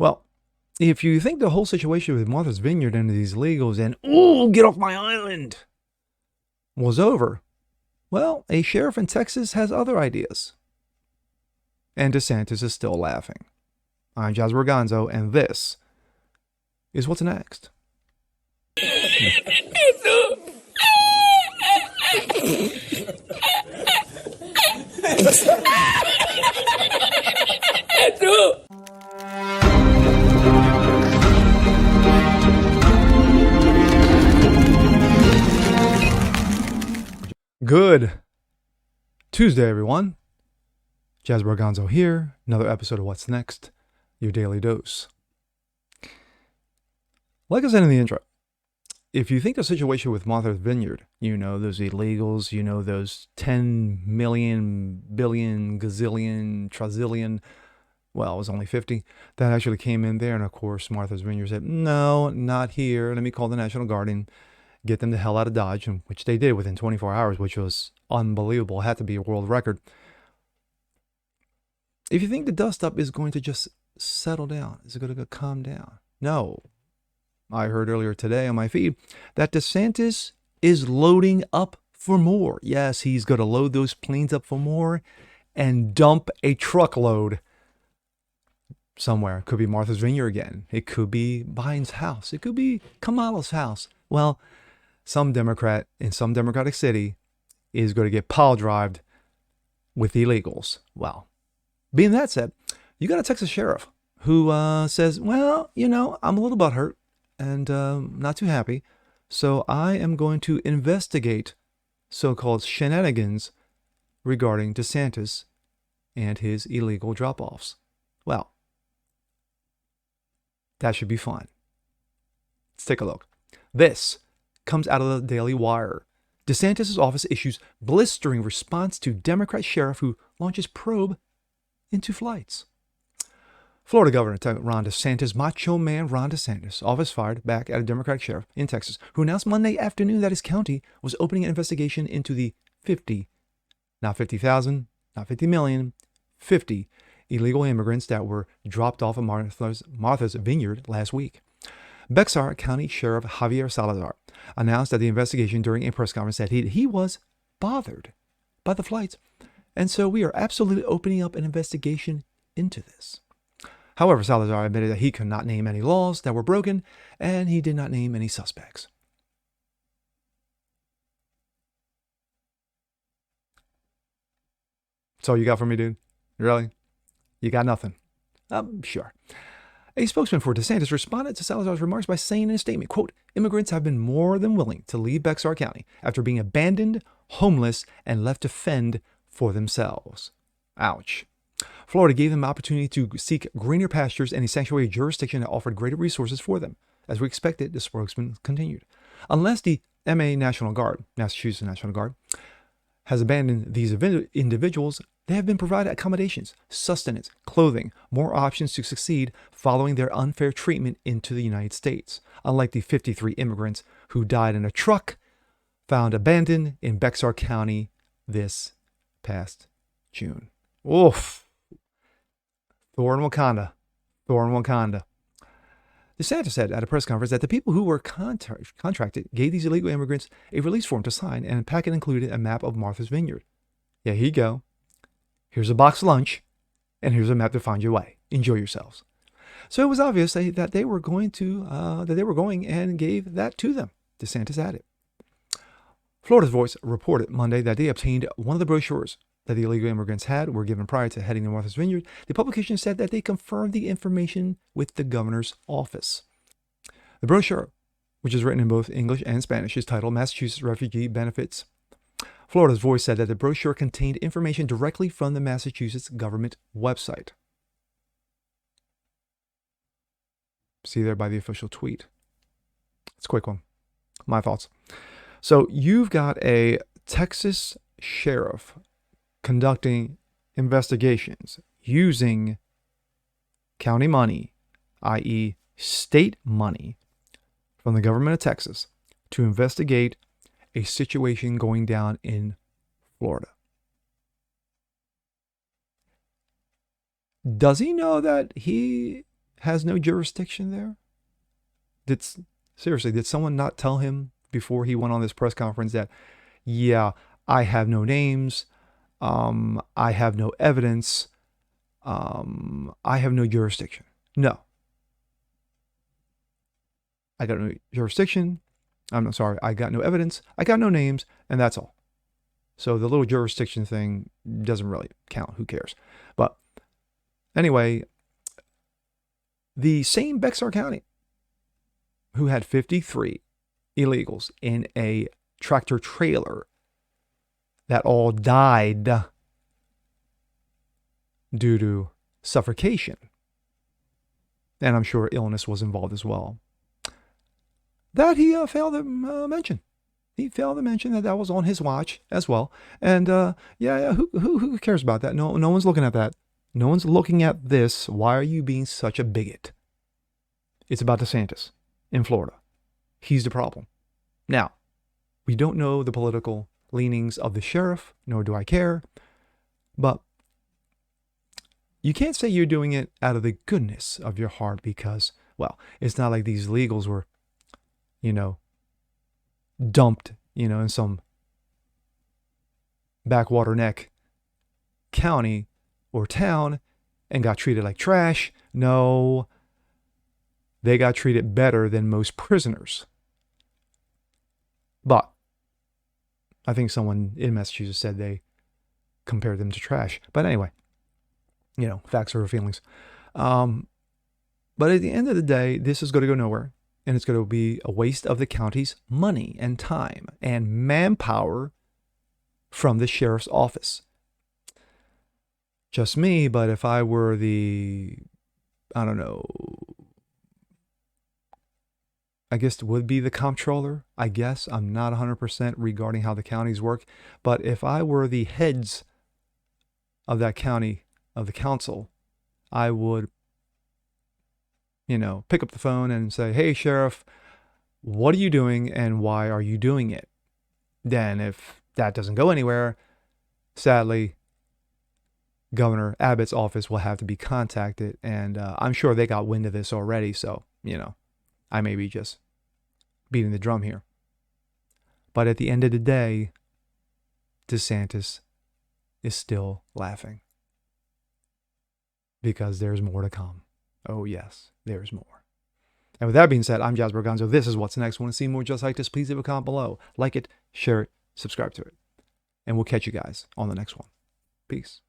Well, if you think the whole situation with Martha's Vineyard and these illegals and, ooh, get off my island, was over, well, a sheriff in Texas has other ideas. And DeSantis is still laughing. I'm Javier Gonzo, and this is what's next. Good Tuesday, everyone. Javier Gonzo here. Another episode of What's Next, your daily dose. Like I said in the intro, if you think the situation with Martha's Vineyard, you know, those illegals, you know, those 10 million, billion, gazillion, trazillion, well, it was only 50 that actually came in there. And of course, Martha's Vineyard said, no, not here. Let me call the National Guard and get them the hell out of Dodge, which they did within 24 hours, which was unbelievable. It had to be a world record. If you think the dust up is going to just settle down, is it going to calm down? No. I heard earlier today on my feed that DeSantis is loading up for more. Yes, he's going to load those planes up for more and dump a truckload somewhere. It could be Martha's Vineyard again. It could be Biden's house. It could be Kamala's house. Well, some Democrat in some Democratic city is going to get pile-drived with illegals. Well, being that said, you got a Texas sheriff who says, well, you know, I'm a little butthurt and not too happy, so I am going to investigate so-called shenanigans regarding DeSantis and his illegal drop-offs. Well, that should be fun. Let's take a look. This comes out of the Daily Wire. DeSantis' office issues blistering response to Democrat sheriff who launches probe into flights. Florida Governor Ron DeSantis, Macho Man Ron DeSantis, office fired back at a Democratic sheriff in Texas who announced Monday afternoon that his county was opening an investigation into the 50, not 50,000, not 50 million, 50 illegal immigrants that were dropped off of Martha's Vineyard last week. Bexar County Sheriff Javier Salazar announced that the investigation during a press conference said he was bothered by the flights. And so we are absolutely opening up an investigation into this. However, Salazar admitted that he could not name any laws that were broken, and he did not name any suspects. That's all you got for me, dude? Really? You got nothing? Sure. A spokesman for DeSantis responded to Salazar's remarks by saying in a statement, quote, immigrants have been more than willing to leave Bexar County after being abandoned, homeless, and left to fend for themselves. Ouch. Florida gave them the opportunity to seek greener pastures and a sanctuary jurisdiction that offered greater resources for them. As we expected, the spokesman continued. Unless the Massachusetts National Guard, has abandoned these individuals, they have been provided accommodations, sustenance, clothing, more options to succeed following their unfair treatment into the United States, unlike the 53 immigrants who died in a truck found abandoned in Bexar County this past June. Oof. Thor in Wakanda. DeSantis said at a press conference that the people who were contracted gave these illegal immigrants a release form to sign, and the packet included a map of Martha's Vineyard. Yeah, here you go. Here's a box lunch, and here's a map to find your way. Enjoy yourselves. So it was obvious that they were going and gave that to them. DeSantis added. Florida's Voice reported Monday that they obtained one of the brochures that the illegal immigrants were given prior to heading to Martha's Vineyard. The publication said that they confirmed the information with the governor's office. The brochure, which is written in both English and Spanish, is titled Massachusetts Refugee Benefits. Florida's Voice said that the brochure contained information directly from the Massachusetts government website. See there by the official tweet. It's a quick one. My thoughts. So you've got a Texas sheriff conducting investigations using county money, i.e. state money from the government of Texas to investigate a situation going down in Florida. Does he know that he has no jurisdiction there? Seriously, did someone not tell him before he went on this press conference that, yeah, I have no names, I have no evidence, I have no jurisdiction? No. I got no jurisdiction. I'm sorry, I got no evidence, I got no names, and that's all. So the little jurisdiction thing doesn't really count. Who cares? But anyway, the same Bexar County who had 53 illegals in a tractor trailer that all died due to suffocation, and I'm sure illness was involved as well, that he failed to mention. He failed to mention that was on his watch as well. And who cares about that? No one's looking at that. No one's looking at this. Why are you being such a bigot? It's about DeSantis in Florida. He's the problem. Now, we don't know the political leanings of the sheriff, nor do I care. But you can't say you're doing it out of the goodness of your heart because, well, it's not like these illegals were, dumped, in some backwater neck county or town and got treated like trash. No, they got treated better than most prisoners. But I think someone in Massachusetts said they compared them to trash. But anyway, facts are feelings. But at the end of the day, this is going to go nowhere. And it's going to be a waste of the county's money and time and manpower from the sheriff's office. Just me, but if I were I guess it would be the comptroller, I guess. I'm not 100% regarding how the counties work. But if I were the heads of that county, of the council, I would pick up the phone and say, hey, Sheriff, what are you doing and why are you doing it? Then if that doesn't go anywhere, sadly, Governor Abbott's office will have to be contacted. And I'm sure they got wind of this already. So, I may be just beating the drum here. But at the end of the day, DeSantis is still laughing because there's more to come. Oh, yes, there's more. And with that being said, I'm Jasper Gonzo. This is What's Next. Want to see more just like this? Please leave a comment below. Like it, share it, subscribe to it. And we'll catch you guys on the next one. Peace.